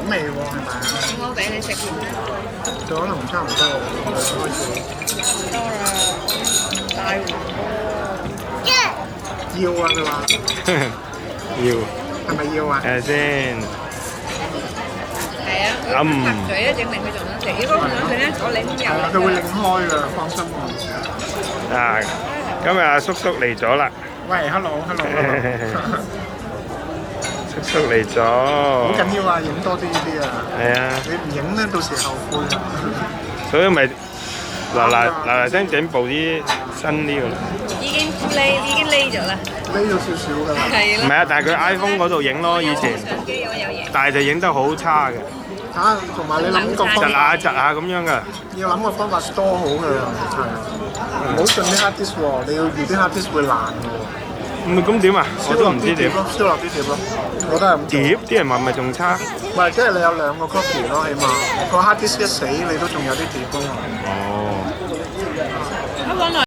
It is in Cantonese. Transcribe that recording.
味喎，係咪啊？我俾你食完啦。就可能差唔多開始。多啦，大碗要啊，佢話要係咪要啊？睇下先。係啊，佢拍嘴咧，證明佢仲想食。如果唔想食咧，我擰係啊，佢會擰開㗎，放心我。啊，今日阿叔叔嚟咗啦，喂，hello，叔叔嚟咗。好緊要啊，影多啲呢啲啊！係啊，你唔影咧，到時後悔啊！所以咪嗱聲整部啲新啲㗎啦。已經匿咗啦。匿咗少少㗎啦。係啦。唔係啊，但係佢 iPhone 嗰度影咯，以前，相機我有嘢。但係就影得好差嘅，嚇，同埋你諗個窒方法，下窒下咁樣㗎。要諗個方法 store 好佢啊，係啊，唔好信啲 hard disk 喎，你要預啲 hard disk 會爛嘅喎。咁點啊？我都唔知點。燒落啲碟咯，我都係咁做。碟啲人話咪仲差。唔係，即係你有兩個 copy 咯，起碼個 hard disk 一死，你都仲有啲碟㗎嘛。哦。